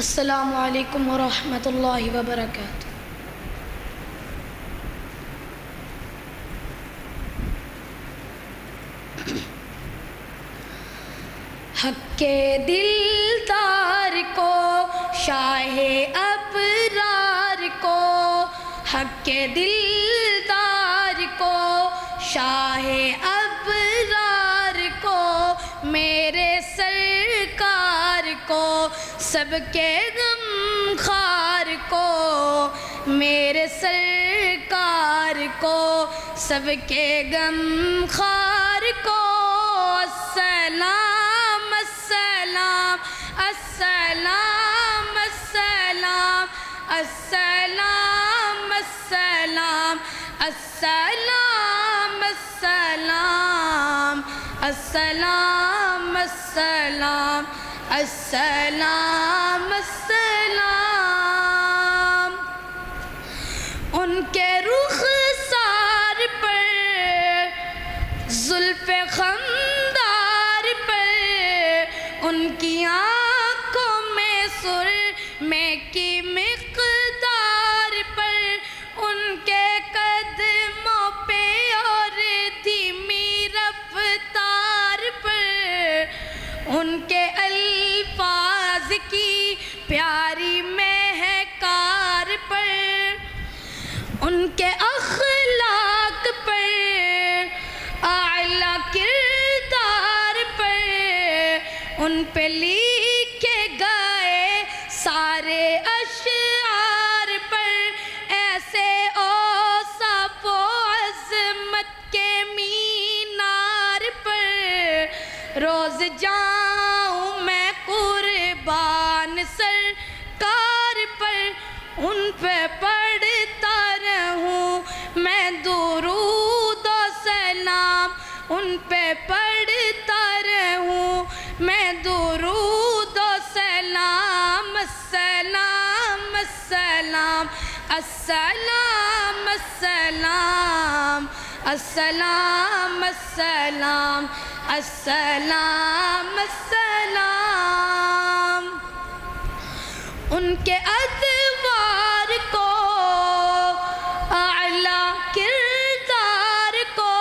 السلام علیکم ورحمۃ اللہ وبرکاتہ۔ حق کے دلدار کو، شاہ ابرار کو، حق کے دلدار کو، شاہ ابرار کو، میرے سرکار کو، سب کے غم خوار کو، میرے سرکار کو، سب کے غم خوار کو، السلام السلام السلام السلام السلام السلام السلام السلام السلام السلام السلام السلام۔ ان کے رخسار پر، زلف خمدار پر، ان کی آنکھوں میں سرمے کی مقدار پر، ان کے قدموں پہ اور دھیمی رفتار پر، ان کے الفاظ کی پیاری مہکار پر، ان کے اخلاق پر، اعلیٰ کردار پر، ان پہ لکھے گئے سارے اشعار پر، ایسے اوصاف و عظمت کے مینار پر، روز جاؤں میں قربان سرکار پر، ان پہ پڑھتا رہوں میں درود و سلام، ان پہ پڑھتا رہوں میں درود و سلام، السلام السلام السلام السلام السلام السلام السلام السلام۔ ان کے ادوار کو، اعلیٰ کردار کو،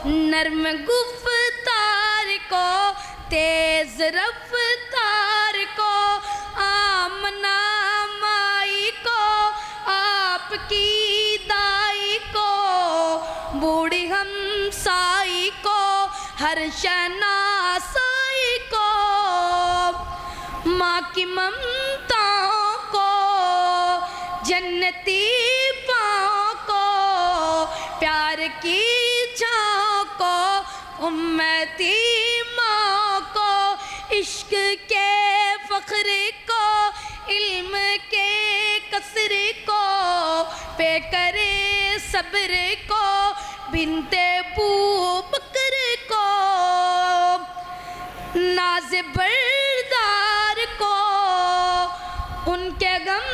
نرم گفتار کو، تیز رفتار کو، آمنہ مائی کو، آپ کی دائی کو، بوڑھی ہمسائی کو، ہر شناسائی کو، ماں کی ممتاؤں کو، جنتی پاؤں کو، پیار کی چھاؤں کو، امتی ماں کو، عشق کے فخر کو، علم کے قصر کو، پے کرے صبر کو، بنت بوبکر کو، ناز بردار کو، ان کے غم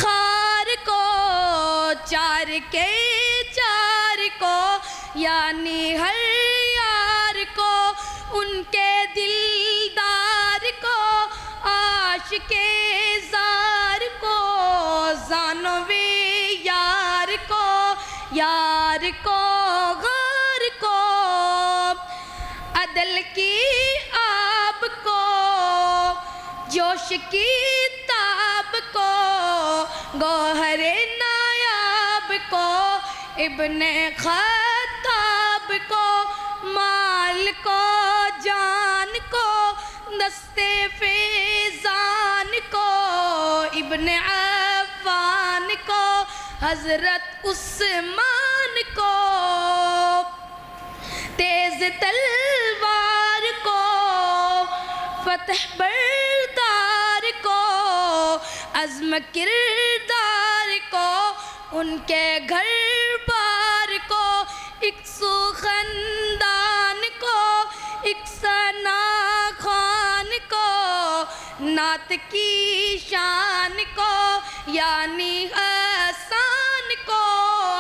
خوار کو، چار کے چار کو، یعنی ہر یار کو، ان کے دلدار کو، عاشق زار کو، زانوِ یار کو، یار کو غار کو، عدل کی آب کو، جوش کی تاب کو، گوہر نایاب کو، ابن خطاب کو، مال کو، جان کو، دست فیضان کو، ابن عفان کو، حضرت عثمان کو، تیز تلوار کو، فتح بردار کو، عزم کردار کو، ان کے گھر بار کو، ایک سو خاندان کو، ایک ثنا خوان کو، نعت کی شان کو، یعنی احسان کو،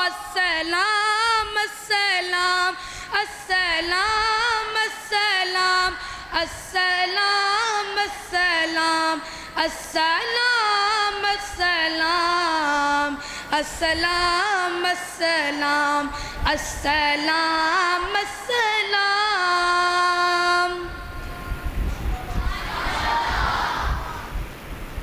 السلام السلام السلام السلام السلام السلام السلام السلام السلام السلام السلام السلام